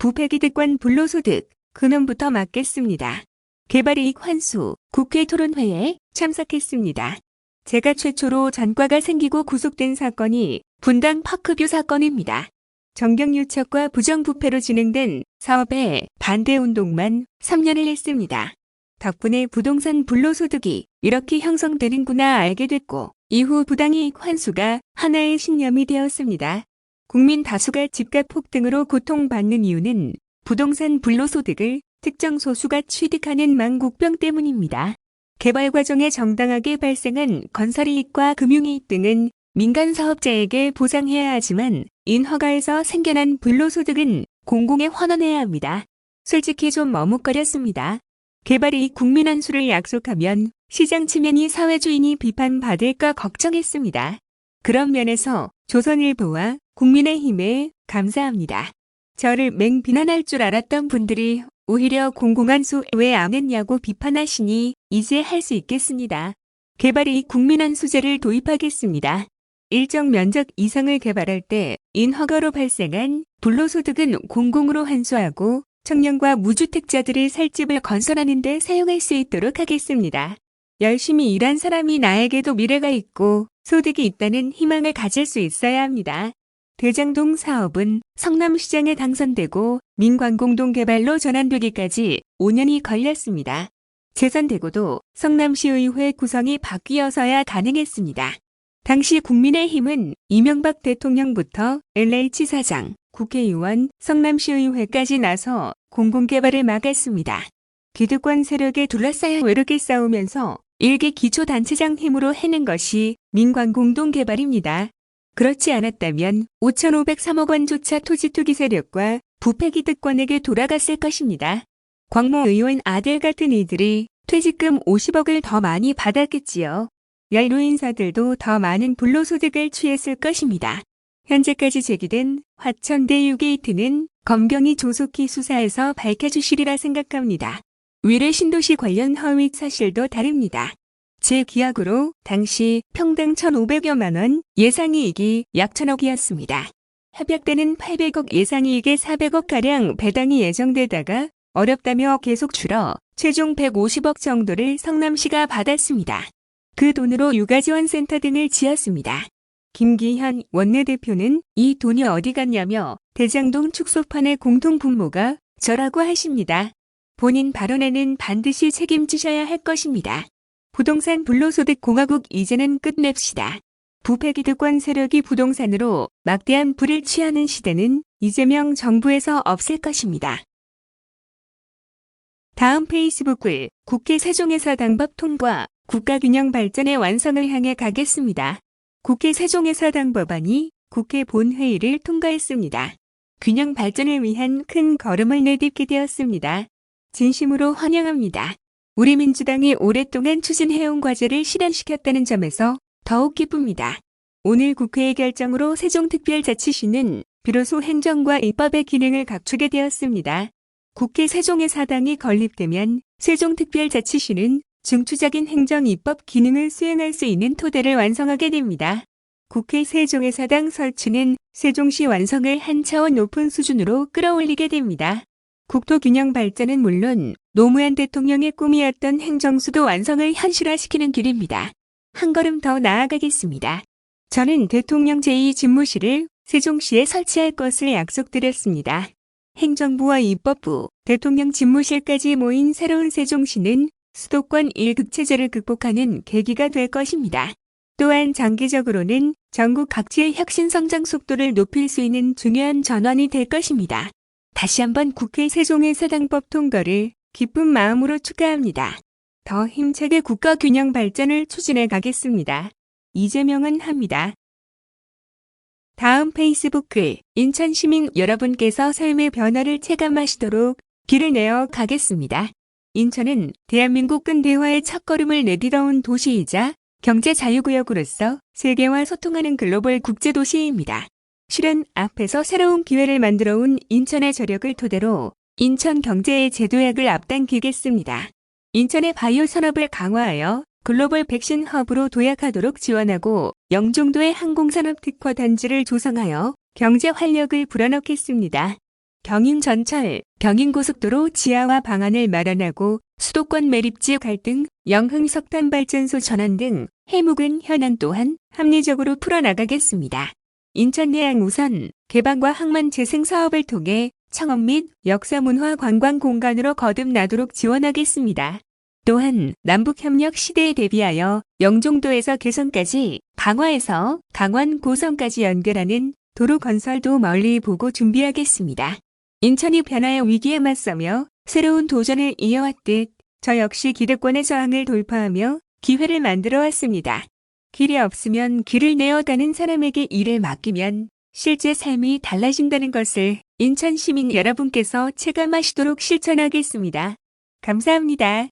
부패기득권 불로소득 근원부터 막겠습니다. 개발이익 환수 국회 토론회에 참석했습니다. 제가 최초로 전과가 생기고 구속된 사건이 분당 파크뷰 사건입니다. 정경유착과 부정부패로 진행된 사업의 반대운동만 3년을 했습니다. 덕분에 부동산 불로소득이 이렇게 형성되는구나 알게 됐고 이후 부당이익 환수가 하나의 신념이 되었습니다. 국민 다수가 집값 폭등으로 고통받는 이유는 부동산 불로소득을 특정 소수가 취득하는 망국병 때문입니다. 개발 과정에 정당하게 발생한 건설이익과 금융이익 등은 민간 사업자에게 보상해야 하지만 인허가에서 생겨난 불로소득은 공공에 환원해야 합니다. 솔직히 좀 머뭇거렸습니다. 개발이익 국민 환수를 약속하면 시장 침해니 사회주의니 비판받을까 걱정했습니다. 그런 면에서 조선일보와 국민의힘에 감사합니다. 저를 맹비난할 줄 알았던 분들이 오히려 공공환수 왜 안 했냐고 비판하시니 이제 할 수 있겠습니다. 개발이익 국민환수제를 도입하겠습니다. 일정 면적 이상을 개발할 때 인허가로 발생한 불로소득은 공공으로 환수하고 청년과 무주택자들의 살 집을 건설하는 데 사용할 수 있도록 하겠습니다. 열심히 일한 사람이 나에게도 미래가 있고 소득이 있다는 희망을 가질 수 있어야 합니다. 대장동 사업은 성남시장에 당선되고 민관공동개발로 전환되기까지 5년이 걸렸습니다. 재선되고도 성남시의회 구성이 바뀌어서야 가능했습니다. 당시 국민의힘은 이명박 대통령부터 LH사장, 국회의원, 성남시의회까지 나서 공공개발을 막았습니다. 기득권 세력에 둘러싸여 외롭게 싸우면서 일개 기초단체장 힘으로 해낸 것이 민관공동개발입니다. 그렇지 않았다면 5,503억 원조차 토지 투기 세력과 부패기득권에게 돌아갔을 것입니다. 광모 의원 아들 같은 이들이 퇴직금 50억을 더 많이 받았겠지요. 연루 인사들도 더 많은 불로소득을 취했을 것입니다. 현재까지 제기된 화천대 6게이트는 검경이 조속히 수사해서 밝혀주시리라 생각합니다. 위례 신도시 관련 허위 사실도 다릅니다. 제 기억으로 당시 평당 1,500여만 원, 예상이익이 약 1,000억이었습니다. 협약되는 800억 예상이익에 400억가량 배당이 예정되다가 어렵다며 계속 줄어 최종 150억 정도를 성남시가 받았습니다. 그 돈으로 육아지원센터 등을 지었습니다. 김기현 원내대표는 이 돈이 어디 갔냐며 대장동 축소판의 공통분모가 저라고 하십니다. 본인 발언에는 반드시 책임지셔야 할 것입니다. 부동산 불로소득 공화국 이제는 끝냅시다. 부패기득권 세력이 부동산으로 막대한 부를 취하는 시대는 이재명 정부에서 없을 것입니다. 다음 페이스북 글 국회 세종의사당법 통과 국가균형 발전의 완성을 향해 가겠습니다. 국회 세종의사당법안이 국회 본회의를 통과했습니다. 균형 발전을 위한 큰 걸음을 내딛게 되었습니다. 진심으로 환영합니다. 우리 민주당이 오랫동안 추진해온 과제를 실현시켰다는 점에서 더욱 기쁩니다. 오늘 국회의 결정으로 세종특별자치시는 비로소 행정과 입법의 기능을 갖추게 되었습니다. 국회 세종의사당이 건립되면 세종특별자치시는 중추적인 행정 입법 기능을 수행할 수 있는 토대를 완성하게 됩니다. 국회 세종의사당 설치는 세종시 완성을 한 차원 높은 수준으로 끌어올리게 됩니다. 국토균형 발전은 물론 노무현 대통령의 꿈이었던 행정수도 완성을 현실화시키는 길입니다. 한 걸음 더 나아가겠습니다. 저는 대통령 제2집무실을 세종시에 설치할 것을 약속드렸습니다. 행정부와 입법부, 대통령 집무실까지 모인 새로운 세종시는 수도권 1극체제를 극복하는 계기가 될 것입니다. 또한 장기적으로는 전국 각지의 혁신 성장 속도를 높일 수 있는 중요한 전환이 될 것입니다. 다시 한번 국회 세종의사당법 통과를 기쁜 마음으로 축하합니다. 더 힘차게 국가균형 발전을 추진해 가겠습니다. 이재명은 합니다. 다음 페이스북 글 인천 시민 여러분께서 삶의 변화를 체감하시도록 길을 내어 가겠습니다. 인천은 대한민국 근대화의 첫걸음을 내딛어온 도시이자 경제자유구역으로서 세계와 소통하는 글로벌 국제도시입니다. 실현 앞에서 새로운 기회를 만들어온 인천의 저력을 토대로 인천 경제의 재도약을 앞당기겠습니다. 인천의 바이오 산업을 강화하여 글로벌 백신 허브로 도약하도록 지원하고 영종도의 항공산업 특화 단지를 조성하여 경제 활력을 불어넣겠습니다. 경인전철, 경인고속도로 지하화 방안을 마련하고 수도권 매립지 갈등, 영흥석탄발전소 전환 등 해묵은 현안 또한 합리적으로 풀어나가겠습니다. 인천내항 우선 개방과 항만 재생 사업을 통해 청업 및 역사문화 관광 공간으로 거듭나도록 지원하겠습니다. 또한 남북협력 시대에 대비하여 영종도에서 개성까지, 강화에서 강원 고성까지 연결하는 도로 건설도 멀리 보고 준비하겠습니다. 인천이 변화의 위기에 맞서며 새로운 도전을 이어왔듯 저 역시 기득권의 저항을 돌파하며 기회를 만들어 왔습니다. 길이 없으면 길을 내어가는 사람에게 일을 맡기면 실제 삶이 달라진다는 것을 인천 시민 여러분께서 체감하시도록 실천하겠습니다. 감사합니다.